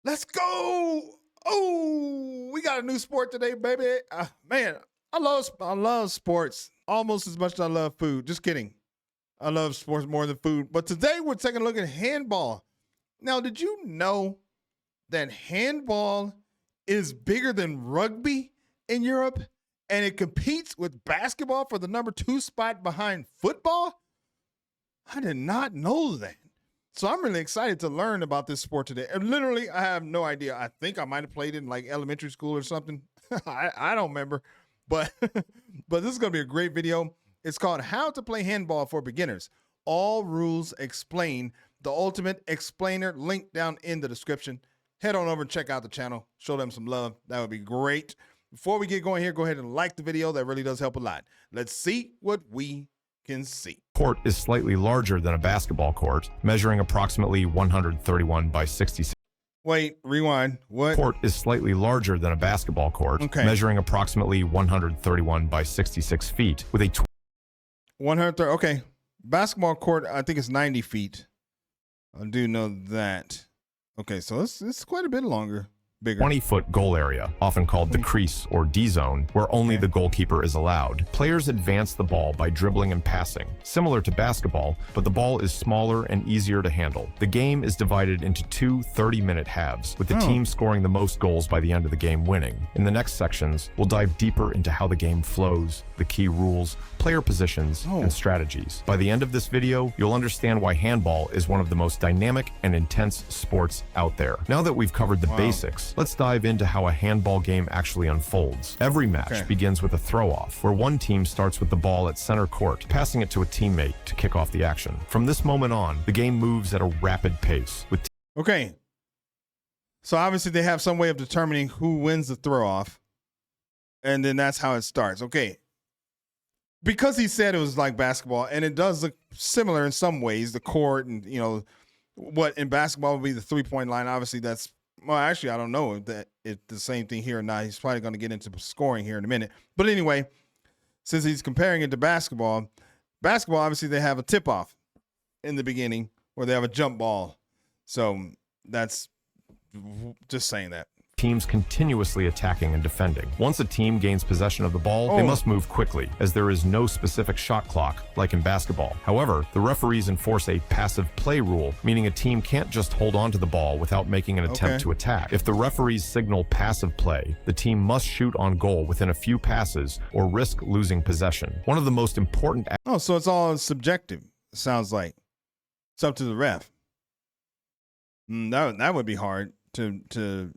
Let's go. Oh, we got a new sport today, baby. Man, I love sports almost as much as I love food. Just kidding. I love sports more than food. But today we're taking a look at handball. Now, did you know that handball is bigger than rugby in Europe and it competes with basketball for the number 2 spot behind football? I did not know that. So I'm really excited to learn about this sport today. And literally, I have no idea. I think I might have played it in like elementary school or something. I don't remember. But but this is going to be a great video. It's called How to Play Handball for Beginners. All rules explained. The ultimate explainer, link down in the description. Head on over and check out the channel. Show them some love. That would be great. Before we get going here, go ahead and like the video. That really does help a lot. Let's see what we can see. Court is slightly larger than a basketball court, measuring approximately 131 by 66. Wait, rewind. What? Court is slightly larger than a basketball court, measuring approximately 131 by 66 feet, with a 130. Okay, basketball court, I think it's 90 feet. I do know that. Okay, so it's quite a bit longer. Bigger. 20-foot goal area, often called the crease or D-zone, where only the goalkeeper is allowed. Players advance the ball by dribbling and passing, similar to basketball, but the ball is smaller and easier to handle. The game is divided into 2 30-minute halves, with the team scoring the most goals by the end of the game winning. In the next sections, we'll dive deeper into how the game flows, the key rules, player positions, and strategies. By the end of this video, you'll understand why handball is one of the most dynamic and intense sports out there. Now that we've covered the basics, let's dive into how a handball game actually unfolds. Every match begins with a throw-off, where one team starts with the ball at center court, passing it to a teammate to kick off the action. From this moment on, the game moves at a rapid pace. Okay. So obviously they have some way of determining who wins the throw-off, and then that's how it starts. Okay. Because he said it was like basketball, and it does look similar in some ways, the court and, you know, what in basketball would be the three-point line. Obviously, that's, well, actually, I don't know if that it's the same thing here or not. He's probably going to get into scoring here in a minute. But anyway, since he's comparing it to basketball, obviously, they have a tip-off in the beginning where they have a jump ball. So that's just saying that. Teams continuously attacking and defending. Once a team gains possession of the ball, they must move quickly, as there is no specific shot clock, like in basketball. However, the referees enforce a passive play rule, meaning a team can't just hold on to the ball without making an attempt to attack. If the referees signal passive play, the team must shoot on goal within a few passes or risk losing possession. One of the most important... so it's all subjective, it sounds like. It's up to the ref. That would be hard to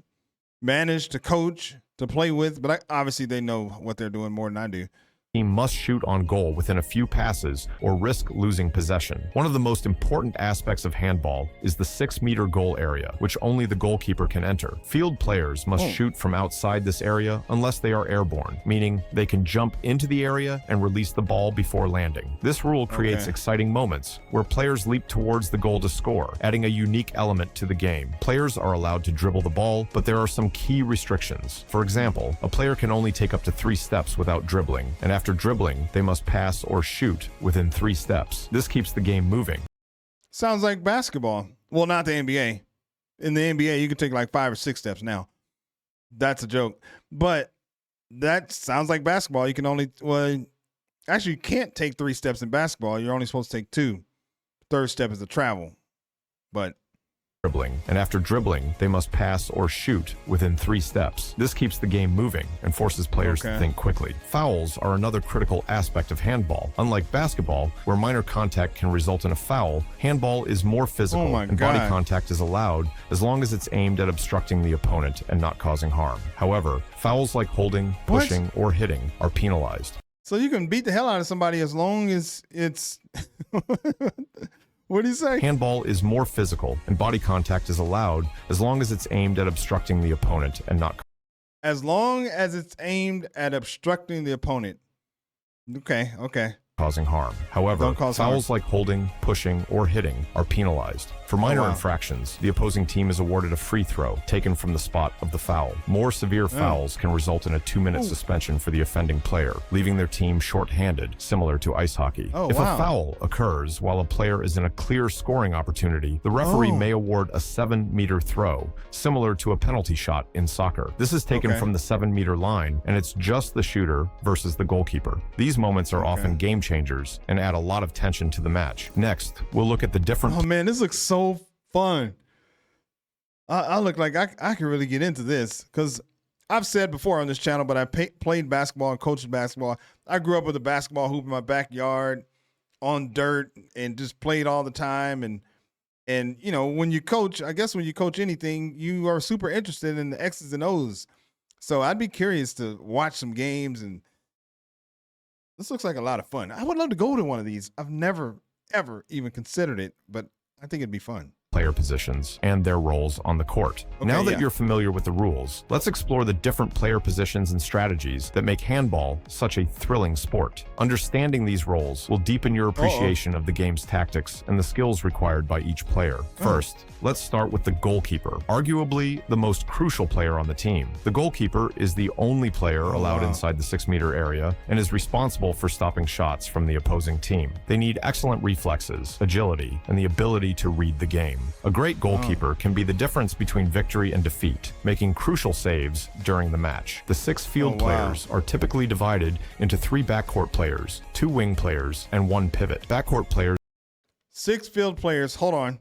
manage, to coach, to play with, but obviously they know what they're doing more than I do. Team must shoot on goal within a few passes or risk losing possession. One of the most important aspects of handball is the 6-meter goal area, which only the goalkeeper can enter. Field players must shoot from outside this area unless they are airborne, meaning they can jump into the area and release the ball before landing. This rule creates exciting moments where players leap towards the goal to score, adding a unique element to the game. Players are allowed to dribble the ball, but there are some key restrictions. For example, a player can only take up to 3 steps without dribbling, and after dribbling, they must pass or shoot within 3 steps. This keeps the game moving. Sounds like basketball. Well, not the NBA. In the NBA, you can take like 5 or 6 steps now. That's a joke. But that sounds like basketball. You can only, well, actually, you can't take 3 steps in basketball. You're only supposed to take 2. Third step is the travel. But dribbling, and after dribbling, they must pass or shoot within 3 steps. This keeps the game moving and forces players to think quickly. Fouls are another critical aspect of handball. Unlike basketball, where minor contact can result in a foul, handball is more physical, and body contact is allowed as long as it's aimed at obstructing the opponent and not causing harm. However, fouls like holding, pushing, or hitting are penalized. So you can beat the hell out of somebody as long as it's... What do you say? Handball is more physical, and body contact is allowed as long as it's aimed at obstructing the opponent and not... As long as it's aimed at obstructing the opponent. Okay. causing harm. However, Don't cause harm. fouls like holding, pushing, or hitting are penalized. For minor wow. infractions, the opposing team is awarded a free throw taken from the spot of the foul. More severe fouls can result in a 2-minute suspension for the offending player, leaving their team short-handed, similar to ice hockey. If a foul occurs while a player is in a clear scoring opportunity, the referee may award a 7-meter throw, similar to a penalty shot in soccer. This is taken from the 7-meter line, and it's just the shooter versus the goalkeeper. These moments are often game changers and add a lot of tension to the match. Next, we'll look at the different... Oh man, this looks so fun. I look like I can really get into this because I've said before on this channel, but I played basketball and coached basketball. I grew up with a basketball hoop in my backyard on dirt and just played all the time. And you know, when you coach, I guess when you coach anything, you are super interested in the X's and O's. So I'd be curious to watch some games, and this looks like a lot of fun. I would love to go to one of these. I've never, ever even considered it, but I think it'd be fun. Player positions and their roles on the court. Now that you're familiar with the rules, let's explore the different player positions and strategies that make handball such a thrilling sport. Understanding these roles will deepen your appreciation of the game's tactics and the skills required by each player. First, let's start with the goalkeeper, arguably the most crucial player on the team. The goalkeeper is the only player allowed inside the 6-meter area and is responsible for stopping shots from the opposing team. They need excellent reflexes, agility, and the ability to read the game. A great goalkeeper can be the difference between victory and defeat, making crucial saves during the match. The 6 field players are typically divided into 3 backcourt players, 2 wing players, and 1 pivot. Backcourt players... 6 field players. Hold on.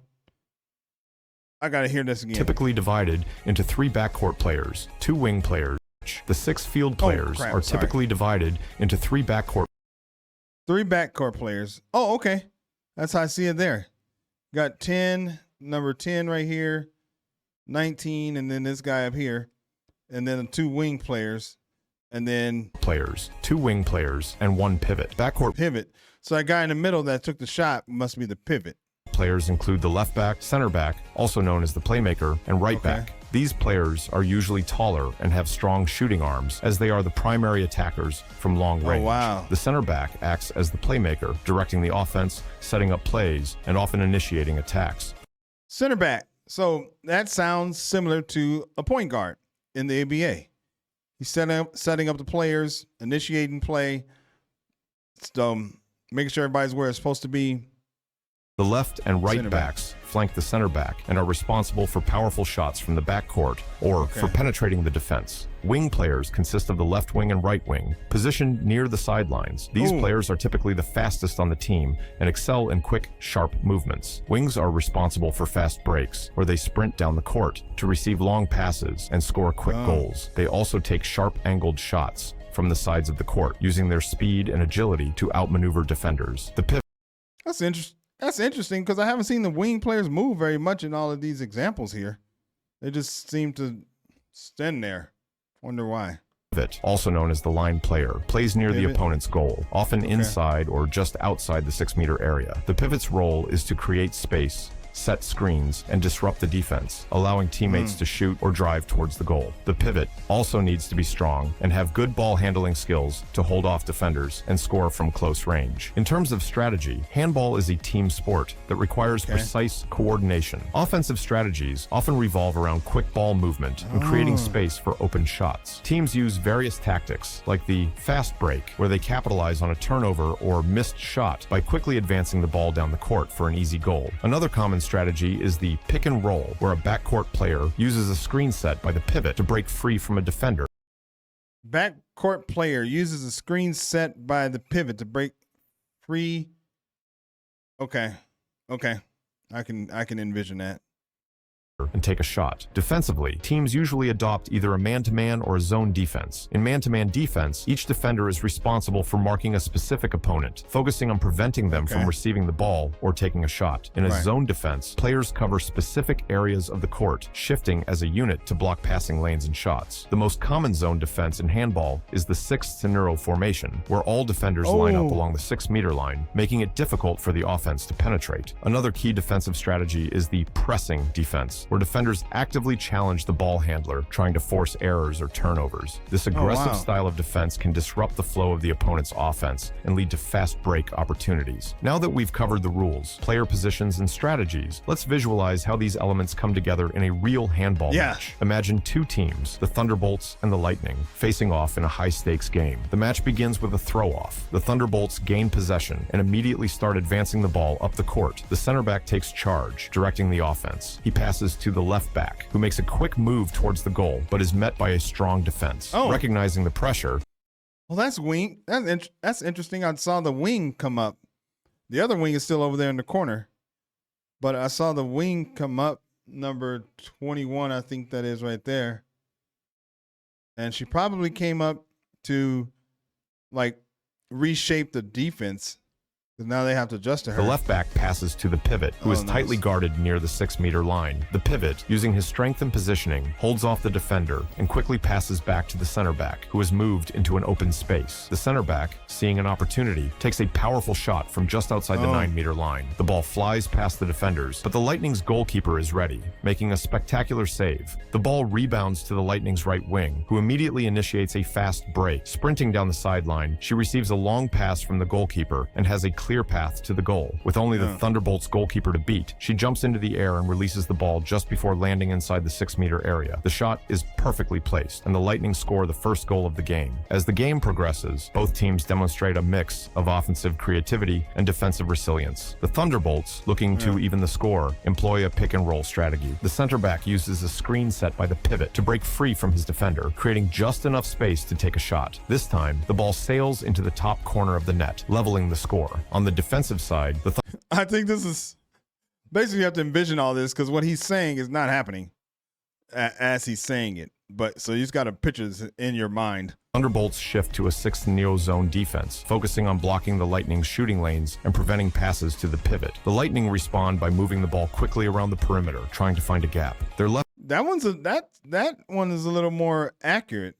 I got to hear this again. Typically divided into 3 backcourt players, 2 wing players. The 6 field players are typically divided into 3 backcourt... 3 backcourt players. Oh, okay. That's how I see it there. Got 10... number 10 right here, 19, and then this guy up here, and then 2 wing players, and then 2 wing players, and 1 pivot. Backcourt pivot. So that guy in the middle that took the shot must be the pivot. Players include the left back, center back, also known as the playmaker, and right back. These players are usually taller and have strong shooting arms, as they are the primary attackers from long range. The center back acts as the playmaker, directing the offense, setting up plays, and often initiating attacks. Center back. So that sounds similar to a point guard in the ABA. He's setting up the players, initiating play, making sure everybody's where it's supposed to be. The left and right backs flank the center back and are responsible for powerful shots from the backcourt or for penetrating the defense. Wing players consist of the left wing and right wing, positioned near the sidelines. These players are typically the fastest on the team and excel in quick, sharp movements. Wings are responsible for fast breaks, where they sprint down the court to receive long passes and score quick goals. They also take sharp-angled shots from the sides of the court, using their speed and agility to outmaneuver defenders. The pivot. That's interesting because I haven't seen the wing players move very much in all of these examples here. They just seem to stand there. Wonder why. Pivot, also known as the line player, plays near the opponent's goal, often inside or just outside the 6-meter area. The pivot's role is to create space, set screens, and disrupt the defense, allowing teammates to shoot or drive towards the goal. The pivot also needs to be strong and have good ball handling skills to hold off defenders and score from close range. In terms of strategy, handball is a team sport that requires precise coordination. Offensive strategies often revolve around quick ball movement and creating space for open shots. Teams use various tactics, like the fast break, where they capitalize on a turnover or missed shot by quickly advancing the ball down the court for an easy goal. Another common strategy is the pick and roll, where a backcourt player uses a screen set by the pivot to break free from a defender. Backcourt player uses a screen set by the pivot to break free. Okay. I can envision that. And take a shot. Defensively, teams usually adopt either a man-to-man or a zone defense. In man-to-man defense, each defender is responsible for marking a specific opponent, focusing on preventing them from receiving the ball or taking a shot. In a zone defense, players cover specific areas of the court, shifting as a unit to block passing lanes and shots. The most common zone defense in handball is the 6-to-0 formation, where all defenders line up along the 6-meter line, making it difficult for the offense to penetrate. Another key defensive strategy is the pressing defense, defense, where defenders actively challenge the ball handler, trying to force errors or turnovers. This aggressive style of defense can disrupt the flow of the opponent's offense and lead to fast break opportunities. Now that we've covered the rules, player positions, and strategies, let's visualize how these elements come together in a real handball match. Imagine two teams, the Thunderbolts and the Lightning, facing off in a high-stakes game. The match begins with a throw-off. The Thunderbolts gain possession and immediately start advancing the ball up the court. The center back takes charge, directing the offense. He passes to the left back, who makes a quick move towards the goal, but is met by a strong defense. Recognizing the pressure. Well, that's wing. That's interesting. I saw the wing come up. The other wing is still over there in the corner, but I saw the wing come up, number 21, I think that is right there. And she probably came up to like reshape the defense. Because now they have to adjust to her. The left back passes to the pivot, who is tightly guarded near the 6-meter line. The pivot, using his strength and positioning, holds off the defender and quickly passes back to the center back, who has moved into an open space. The center back, seeing an opportunity, takes a powerful shot from just outside the 9-meter line. The ball flies past the defenders, but the Lightning's goalkeeper is ready, making a spectacular save. The ball rebounds to the Lightning's right wing, who immediately initiates a fast break. Sprinting down the sideline, she receives a long pass from the goalkeeper and has a clear path to the goal. With only the Thunderbolts goalkeeper to beat, she jumps into the air and releases the ball just before landing inside the 6-meter area. The shot is perfectly placed, and the Lightning score the first goal of the game. As the game progresses, both teams demonstrate a mix of offensive creativity and defensive resilience. The Thunderbolts, looking to even the score, employ a pick-and-roll strategy. The center back uses a screen set by the pivot to break free from his defender, creating just enough space to take a shot. This time, the ball sails into the top corner of the net, leveling the score. On the defensive side, I think this is basically, you have to envision all this because what he's saying is not happening as he's saying it. But so you just got to picture this in your mind. Thunderbolts shift to a 6th neo-zone defense, focusing on blocking the Lightning's shooting lanes and preventing passes to the pivot. The Lightning respond by moving the ball quickly around the perimeter, trying to find a gap. Their left that one is a little more accurate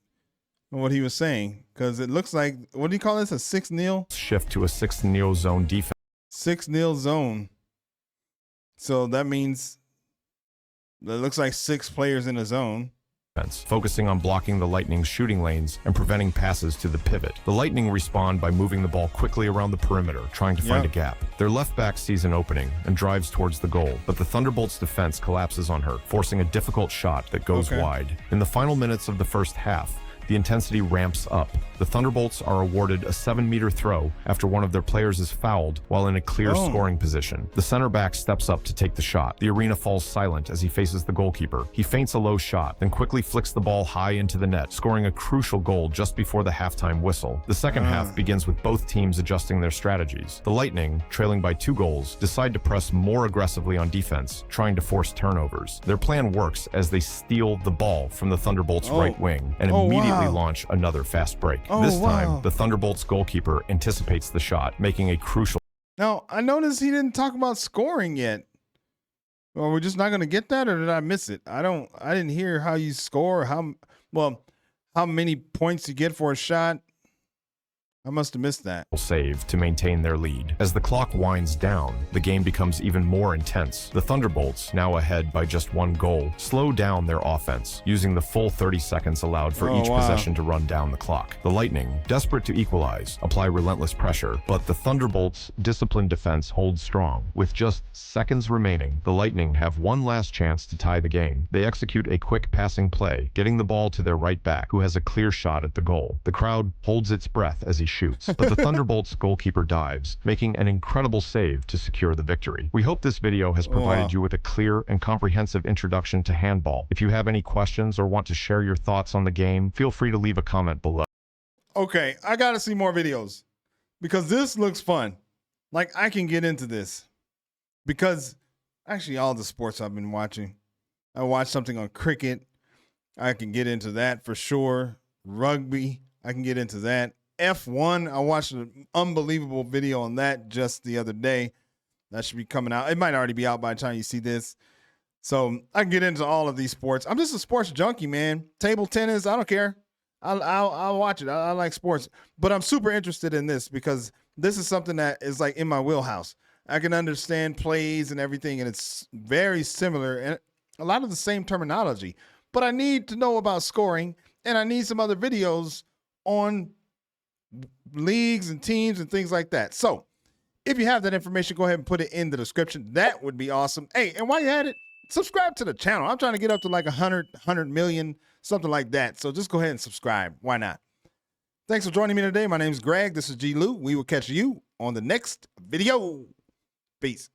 than what he was saying, because it looks like, what do you call this, a 6 nil? Shift to a 6th neo-zone defense. 6 nil zone. So that means it looks like 6 players in a zone. Focusing on blocking the Lightning's shooting lanes and preventing passes to the pivot. The Lightning respond by moving the ball quickly around the perimeter, trying to find a gap. Their left back sees an opening and drives towards the goal, but the Thunderbolts' defense collapses on her, forcing a difficult shot that goes wide. In the final minutes of the first half, the intensity ramps up. The Thunderbolts are awarded a 7-meter throw after one of their players is fouled while in a clear scoring position. The center back steps up to take the shot. The arena falls silent as he faces the goalkeeper. He feints a low shot, then quickly flicks the ball high into the net, scoring a crucial goal just before the halftime whistle. The second half begins with both teams adjusting their strategies. The Lightning, trailing by 2 goals, decide to press more aggressively on defense, trying to force turnovers. Their plan works as they steal the ball from the Thunderbolts' right wing and immediately launch another fast break. This time, the Thunderbolts goalkeeper anticipates the shot, making a crucial. Now, I noticed he didn't talk about scoring yet. Well, we're just not going to get that, or did I miss it? I didn't hear how you score, how many points you get for a shot. I must have missed that. Save to maintain their lead. As the clock winds down, the game becomes even more intense. The Thunderbolts, now ahead by just 1 goal, slow down their offense, using the full 30 seconds allowed for each possession to run down the clock. The Lightning, desperate to equalize, apply relentless pressure, but the Thunderbolts' disciplined defense holds strong. With just seconds remaining, the Lightning have one last chance to tie the game. They execute a quick passing play, getting the ball to their right back, who has a clear shot at the goal. The crowd holds its breath as he shoots, but the Thunderbolts goalkeeper dives, making an incredible save to secure the victory. We hope this video has provided you with a clear and comprehensive introduction to handball. If you have any questions or want to share your thoughts on the game, feel free to leave a comment below. Okay, I gotta see more videos because this looks fun. Like, I can get into this because actually all the sports I've been watching, I watched something on cricket. I can get into that for sure. Rugby, I can get into that. F1, I watched an unbelievable video on that just the other day. That should be coming out. It might already be out by the time you see this. So I can get into all of these sports. I'm just a sports junkie, man. Table tennis, I don't care. I'll watch it. I like sports. But I'm super interested in this because this is something that is like in my wheelhouse. I can understand plays and everything, and it's very similar. And a lot of the same terminology, but I need to know about scoring, and I need some other videos on leagues and teams and things like that. So if you have that information, go ahead and put it in the description. That would be awesome. Hey, and while you're at it, subscribe to the channel. I'm trying to get up to like 100 million, something like that. So just go ahead and subscribe. Why not? Thanks for joining me today. My name is Greg. This is G. Lou. We will catch you on the next video. Peace.